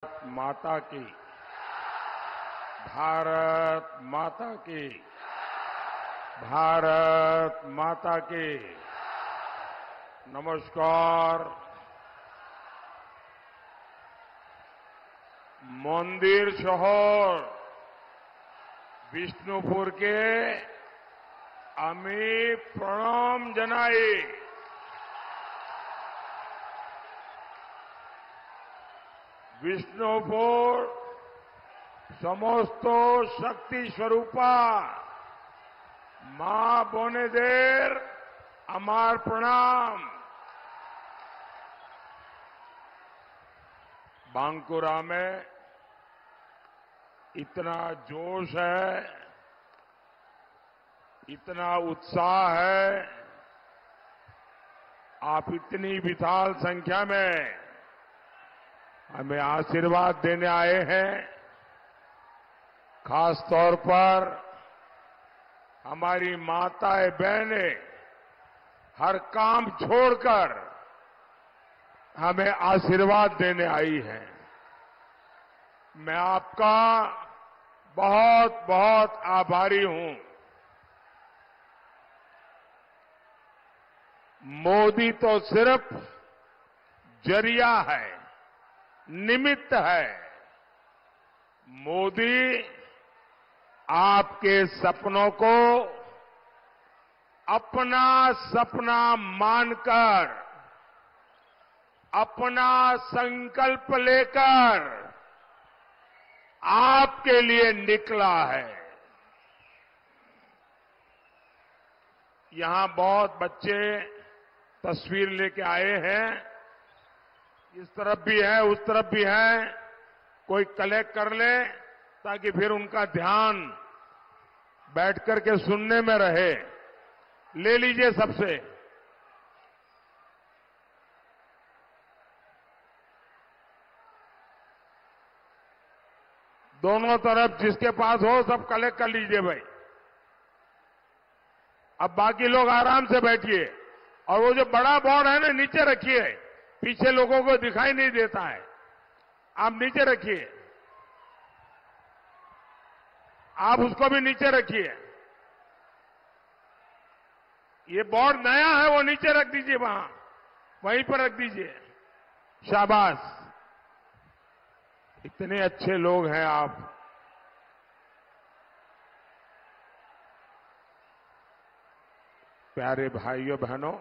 माता की, भारत माता की, भारत माता की। नमस्कार। मंदिर शहर विष्णुपुर के আমি প্রণাম জানাই। বিষ্ণুপুর সমস্ত শক্তি স্বরূপা মা বোনেদের আমার প্রণাম। बांकुरा में इतना जोश है, इतना उत्साह है। आप इतनी विशाल संख्या में हमें आशीर्वाद देने आए हैं। खास तौर पर हमारी माताएं बहनें हर काम छोड़कर हमें आशीर्वाद देने आई हैं। मैं आपका बहुत बहुत आभारी हूं। मोदी तो सिर्फ जरिया है, निमित्त है। मोदी आपके सपनों को अपना सपना मानकर, अपना संकल्प लेकर आपके लिए निकला है। यहां बहुत बच्चे तस्वीर लेके आए हैं। इस तरफ भी है, उस तरफ भी है। कोई कलेक्ट कर ले ताकि फिर उनका ध्यान बैठ करके सुनने में रहे। ले लीजिए सबसे। दोनों तरफ जिसके पास हो सब कलेक्ट कर लीजिए भाई। अब बाकी लोग आराम से बैठिए और वो जो बड़ा बोर्ड है ना नीचे रखिए, पीछे लोगों को दिखाई नहीं देता है। आप नीचे रखिए, आप उसको भी नीचे रखिए। ये बोर्ड नया है, वो नीचे रख दीजिए, वहीं पर रख दीजिए। शाबाश, इतने अच्छे लोग हैं आप। प्यारे भाइयों बहनों,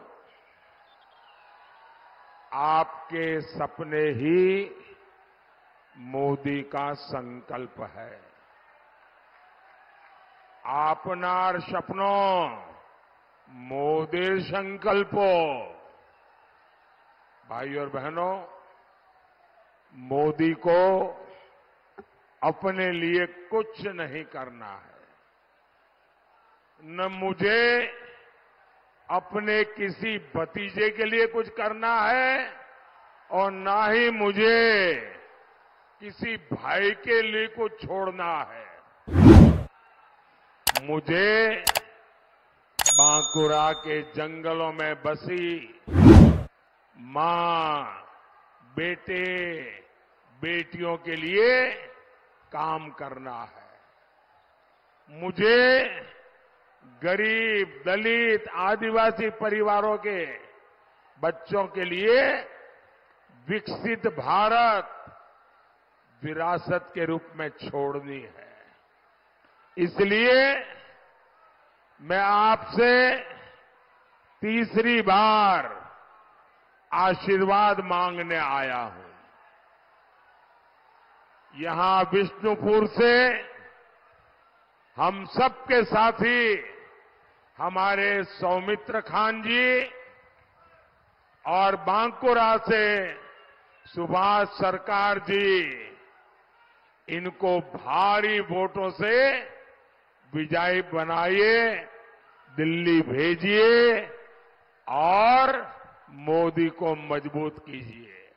आपके सपने ही मोदी का संकल्प है। आपनार सपनों मोदी संकल्पो। भाइयों और बहनों, मोदी को अपने लिए कुछ नहीं करना है। न मुझे अपने किसी भतीजे के लिए कुछ करना है और ना ही मुझे किसी भाई के लिए कुछ छोड़ना है। मुझे बांकुरा के जंगलों में बसी मां, बेटे, बेटियों के लिए काम करना है। मुझे गरीब, दलित, आदिवासी परिवारों के बच्चों के लिए विकसित भारत विरासत के रूप में छोड़नी है। इसलिए मैं आपसे तीसरी बार आशीर्वाद मांगने आया हूं। यहां विष्णुपुर से हम सबके साथी हमारे सौमित्र खान जी और बांकुरा से सुभाष सरकार जी, इनको भारी वोटों से विजयी बनाइए, दिल्ली भेजिए और मोदी को मजबूत कीजिए।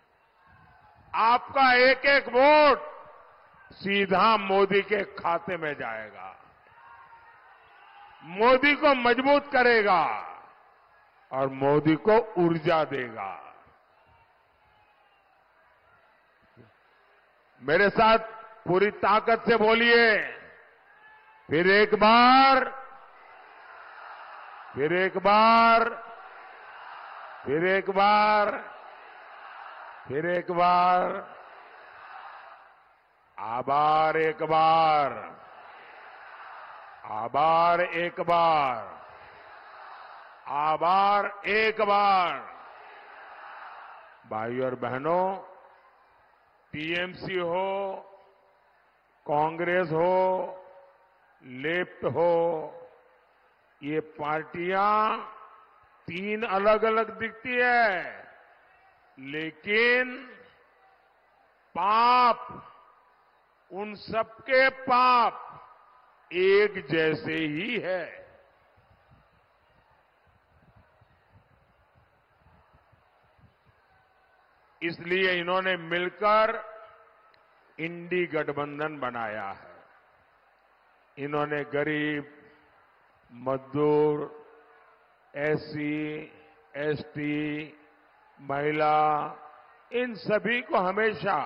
आपका एक एक वोट सीधा मोदी के खाते में जाएगा, मोदी को मजबूत करेगा और मोदी को ऊर्जा देगा। मेरे साथ पूरी ताकत से बोलिए, फिर एक बार, फिर एक बार, फिर एक बार, फिर एक बार, आभार एक बार, आभार एक बार, आभार एक बार। भाइयों और बहनों, टीएमसी हो, कांग्रेस हो, लेफ्ट हो, ये पार्टियां तीन अलग अलग दिखती है, लेकिन पाप, उन सबके पाप एक जैसे ही है। इसलिए इन्होंने मिलकर इंडी गठबंधन बनाया है। इन्होंने गरीब, मजदूर, एससी, एसटी, महिला, इन सभी को हमेशा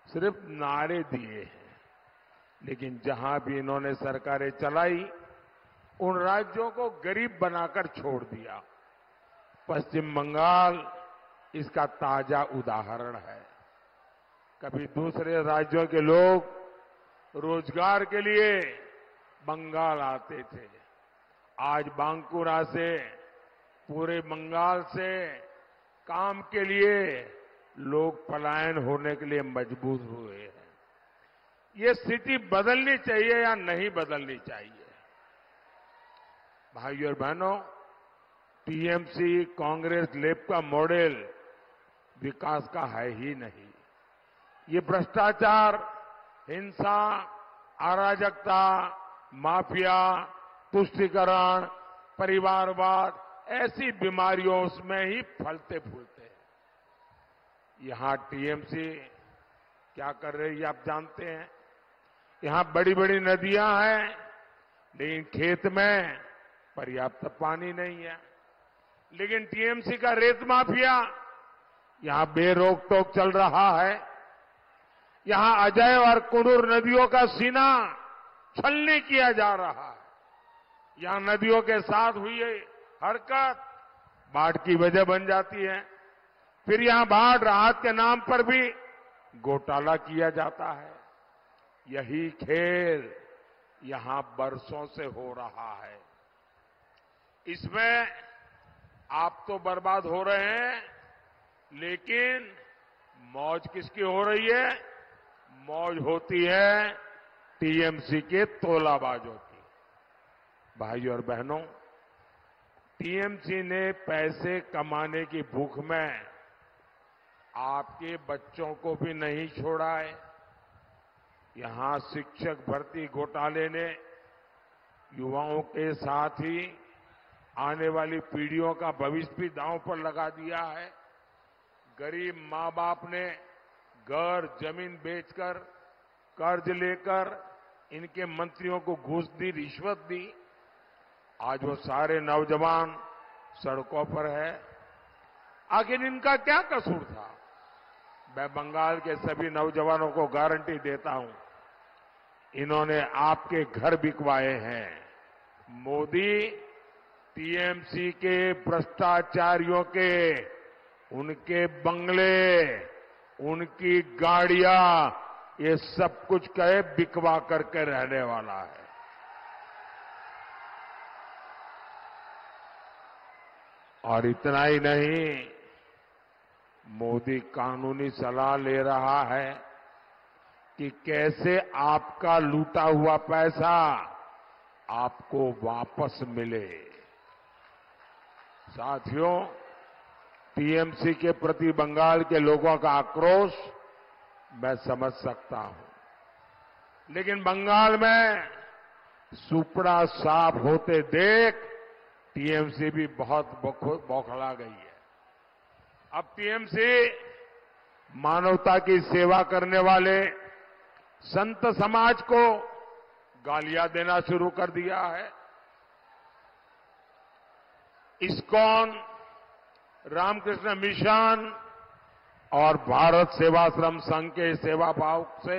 सिर्फ नारे दिए हैं, लेकिन जहां भी इन्होंने सरकारें चलाई, उन राज्यों को गरीब बनाकर छोड़ दिया। पश्चिम बंगाल इसका ताजा उदाहरण है। कभी दूसरे राज्यों के लोग रोजगार के लिए बंगाल आते थे, आज बांकुरा से, पूरे बंगाल से काम के लिए लोग पलायन होने के लिए मजबूर हुए हैं। ये स्थिति बदलनी चाहिए या नहीं बदलनी चाहिए? भाइयों और बहनों, टीएमसी, कांग्रेस, लेफ्ट का मॉडल विकास का है ही नहीं। ये भ्रष्टाचार, हिंसा, अराजकता, माफिया, तुष्टीकरण, परिवारवाद, ऐसी बीमारियों में ही फलते फूलते हैं। यहां टीएमसी क्या कर रही है आप जानते हैं? यहां बड़ी बड़ी नदियां हैं, लेकिन खेत में पर्याप्त पानी नहीं है। लेकिन टीएमसी का रेत माफिया यहां बेरोक टोक चल रहा है। यहां अजय और कुनूर नदियों का सीना छलनी किया जा रहा है। यहां नदियों के साथ हुई हरकत बाढ़ की वजह बन जाती है। फिर यहां बाढ़ राहत के नाम पर भी घोटाला किया जाता है। यही खेल यहां बरसों से हो रहा है। इसमें आप तो बर्बाद हो रहे हैं, लेकिन मौज किसकी हो रही है? मौज होती है टीएमसी के तोलाबाजों की। भाइयों और बहनों, टीएमसी ने पैसे कमाने की भूख में आपके बच्चों को भी नहीं छोड़ा है। यहां शिक्षक भर्ती घोटाले ने युवाओं के साथ ही आने वाली पीढ़ियों का भविष्य भी दांव पर लगा दिया है। गरीब मां बाप ने घर, जमीन बेचकर, कर्ज लेकर इनके मंत्रियों को घूस दी, रिश्वत दी। आज वो सारे नौजवान सड़कों पर है। आखिर इनका क्या कसूर था? मैं बंगाल के सभी नौजवानों को गारंटी देता हूं, इन्होंने आपके घर बिकवाए हैं। मोदी टीएमसी के भ्रष्टाचारियों के, उनके बंगले, उनकी गाड़ियां, ये सब कुछ कहे बिकवा करके रहने वाला है। और इतना ही नहीं, मोदी कानूनी सलाह ले रहा है कि कैसे आपका लूटा हुआ पैसा आपको वापस मिले। साथियों, टीएमसी के प्रति बंगाल के लोगों का आक्रोश मैं समझ सकता हूं, लेकिन बंगाल में सुपड़ा साफ होते देख टीएमसी भी बहुत बौखला गई है। अब टीएमसी मानवता की सेवा करने वाले संत समाज को गालियां देना शुरू कर दिया है। इस्कॉन, रामकृष्ण मिशन, और भारत सेवाश्रम संघ के सेवा भाव से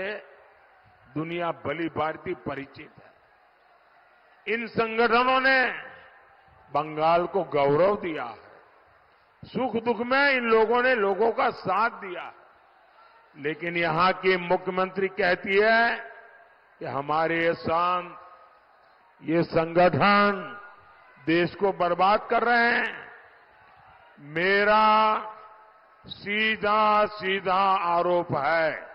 दुनिया भली भांति परिचित है। इन संगठनों ने बंगाल को गौरव दिया है। सुख दुख में इन लोगों ने लोगों का साथ दिया है। लेकिन यहां की मुख्यमंत्री कहती है कि हमारे ये संगठन देश को बर्बाद कर रहे हैं। मेरा सीधा सीधा आरोप है,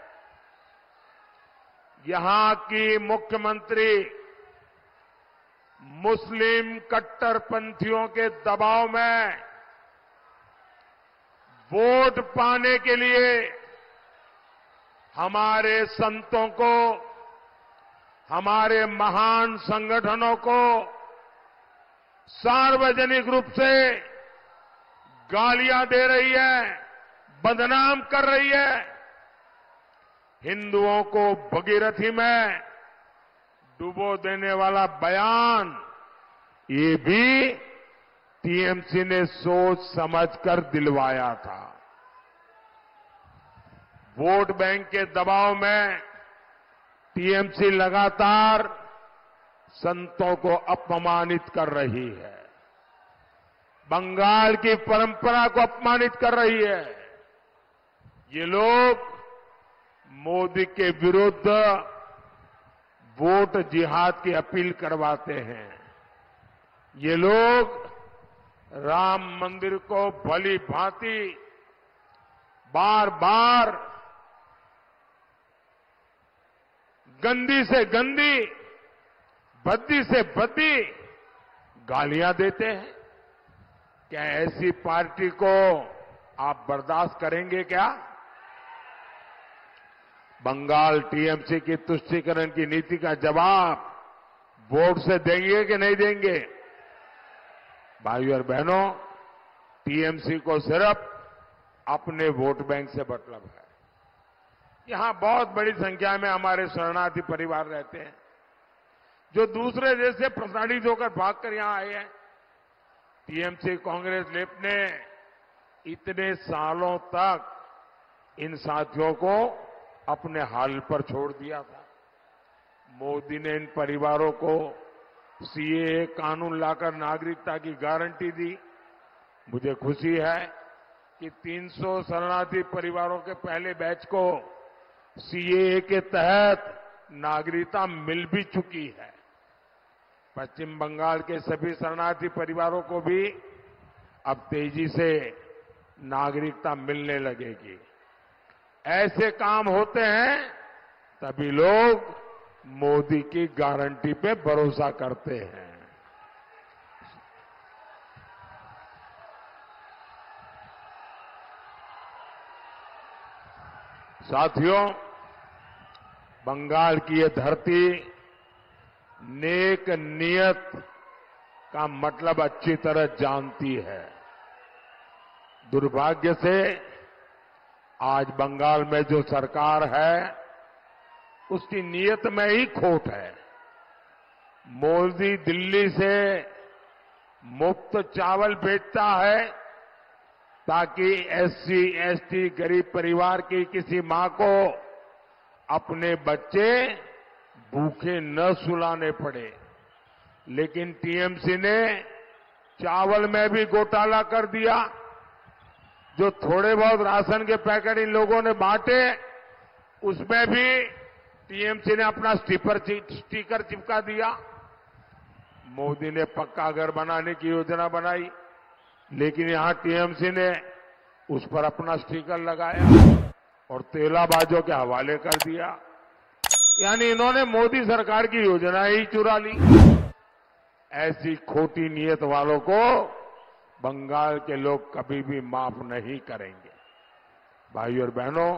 यहां की मुख्यमंत्री मुस्लिम कट्टरपंथियों के दबाव में वोट पाने के लिए हमारे संतों को, हमारे महान संगठनों को सार्वजनिक रूप से गालियां दे रही है, बदनाम कर रही है। हिंदुओं को भगीरथी में डुबो देने वाला बयान, ये भी टीएमसी ने सोच समझकर दिलवाया था। वोट बैंक के दबाव में टीएमसी लगातार संतों को अपमानित कर रही है, बंगाल की परंपरा को अपमानित कर रही है। ये लोग मोदी के विरुद्ध वोट जिहाद की अपील करवाते हैं। ये लोग राम मंदिर को भली भांति बार बार गंदी से गंदी, भद्दी से भद्दी गालियां देते हैं। क्या ऐसी पार्टी को आप बर्दाश्त करेंगे क्या? बंगाल टीएमसी की तुष्टीकरण की नीति का जवाब वोट से देंगे कि नहीं देंगे? भाइयों और बहनों, टीएमसी को सिर्फ अपने वोट बैंक से मतलब है। यहां बहुत बड़ी संख्या में हमारे शरणार्थी परिवार रहते हैं जो दूसरे देश से प्रताड़ित होकर भागकर यहां आए हैं। टीएमसी कांग्रेस लेफ्ट ने इतने सालों तक इन साथियों को अपने हाल पर छोड़ दिया था। मोदी ने इन परिवारों को सीएए कानून लाकर नागरिकता की गारंटी दी। मुझे खुशी है कि 300 शरणार्थी परिवारों के पहले बैच को सीएए के तहत नागरिकता मिल भी चुकी है। पश्चिम बंगाल के सभी शरणार्थी परिवारों को भी अब तेजी से नागरिकता मिलने लगेगी। ऐसे काम होते हैं तभी लोग मोदी की गारंटी पे भरोसा करते हैं। साथियों, बंगाल की ये धरती नेक नियत का मतलब अच्छी तरह जानती है। दुर्भाग्य से आज बंगाल में जो सरकार है उसकी नीयत में ही खोट है। मोदी दिल्ली से मुफ्त चावल बेचता है ताकि एससी एसटी गरीब परिवार की किसी मां को अपने बच्चे भूखे न सुलाने पड़े। लेकिन टीएमसी ने चावल में भी घोटाला कर दिया। जो थोड़े बहुत राशन के पैकेट इन लोगों ने बांटे उसमें भी टीएमसी ने अपना स्टिकर चिपका दिया। मोदी ने पक्का घर बनाने की योजना बनाई, लेकिन यहां टीएमसी ने उस पर अपना स्टिकर लगाया और तेलाबाजों के हवाले कर दिया। यानी इन्होंने मोदी सरकार की योजना ही चुरा ली। ऐसी खोटी नीयत वालों को बंगाल के लोग कभी भी माफ नहीं करेंगे। भाइयों और बहनों,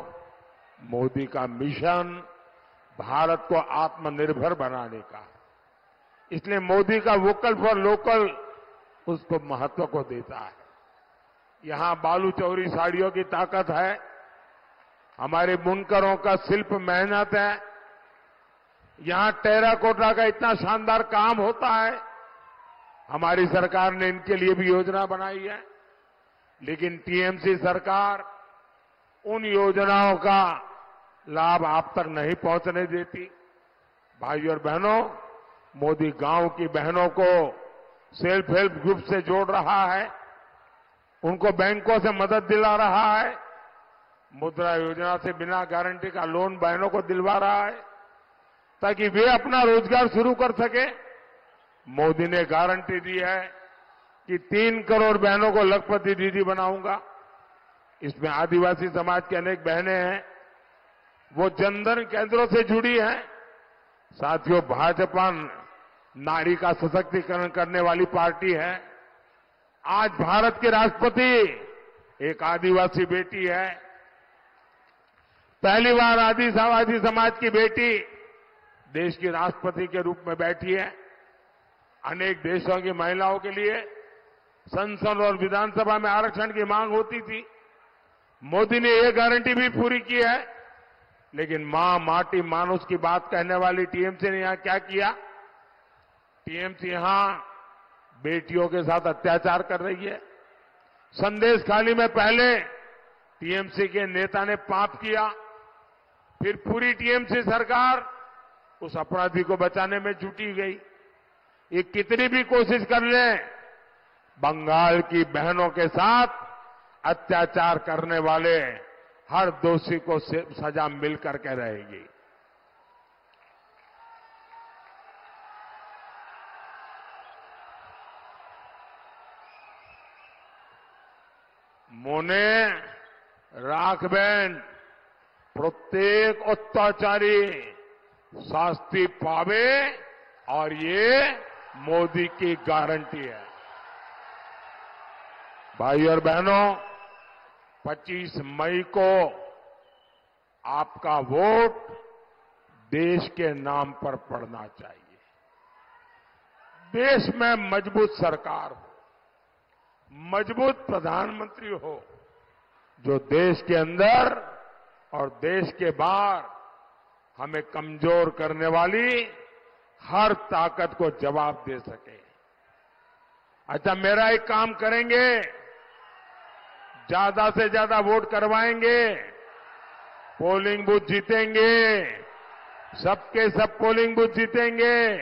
मोदी का मिशन भारत को आत्मनिर्भर बनाने का है। इसलिए मोदी का वोकल फॉर लोकल उसको महत्व को देता है। यहां बालू चौरी साड़ियों की ताकत है, हमारे बुनकरों का शिल्प मेहनत है, यहां टेराकोटा का इतना शानदार काम होता है। हमारी सरकार ने इनके लिए भी योजना बनाई है, लेकिन टीएमसी सरकार उन योजनाओं का लाभ आप तक नहीं पहुंचने देती। भाइयों और बहनों, मोदी गांव की बहनों को सेल्फ हेल्प ग्रुप से जोड़ रहा है, उनको बैंकों से मदद दिला रहा है, मुद्रा योजना से बिना गारंटी का लोन बहनों को दिलवा रहा है ताकि वे अपना रोजगार शुरू कर सके। मोदी ने गारंटी दी है कि 3 करोड़ बहनों को लखपति दीदी बनाऊंगा। इसमें आदिवासी समाज की अनेक बहनें हैं, वो जनधन केंद्रों से जुड़ी हैं। साथियों, भाजपा नारी का सशक्तिकरण करने वाली पार्टी है। आज भारत के राष्ट्रपति एक आदिवासी बेटी है। पहली बार आदिवासी समाज की बेटी देश की राष्ट्रपति के रूप में बैठी है। अनेक देशों की महिलाओं के लिए संसद और विधानसभा में आरक्षण की मांग होती थी। मोदी ने यह गारंटी भी पूरी की है। लेकिन मां माटी मानुष की बात कहने वाली टीएमसी ने यहां क्या किया? टीएमसी यहां बेटियों के साथ अत्याचार कर रही है। संदेश खाली में पहले टीएमसी के नेता ने पाप किया, फिर पूरी टीएमसी सरकार उस अपराधी को बचाने में जुटी गई। ये कितनी भी कोशिश कर ले, बंगाल की बहनों के साथ अत्याचार करने वाले हर दोषी को सजा मिल करके रहेगी। मोने राखबेन प्रत्येक अत्याचारी शास्ति पावे और ये मोदी की गारंटी है। भाइयों और बहनों, 25 मई को आपका वोट देश के नाम पर पड़ना चाहिए। देश में मजबूत सरकार हो, मजबूत प्रधानमंत्री हो, जो देश के अंदर और देश के बाहर हमें कमजोर करने वाली हर ताकत को जवाब दे सके। अच्छा, मेरा एक काम करेंगे, ज्यादा से ज्यादा वोट करवाएंगे, पोलिंग बूथ जीतेंगे, सबके सब पोलिंग बूथ जीतेंगे।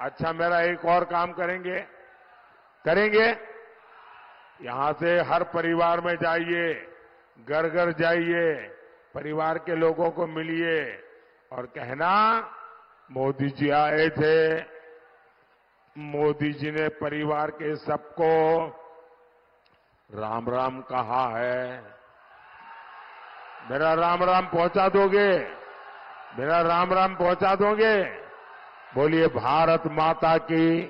अच्छा, मेरा एक और काम करेंगे यहां से हर परिवार में जाइए, घर घर जाइए, परिवार के लोगों को मिलिए और कहना, मोदी जी आए थे, मोदी जी ने परिवार के सबको राम राम कहा है। मेरा राम राम पहुंचा दोगे? मेरा राम राम पहुंचा दोगे? बोलिए भारत माता की,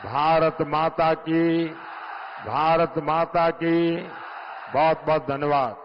भारत माता की, भारत माता की। बहुत बहुत धन्यवाद।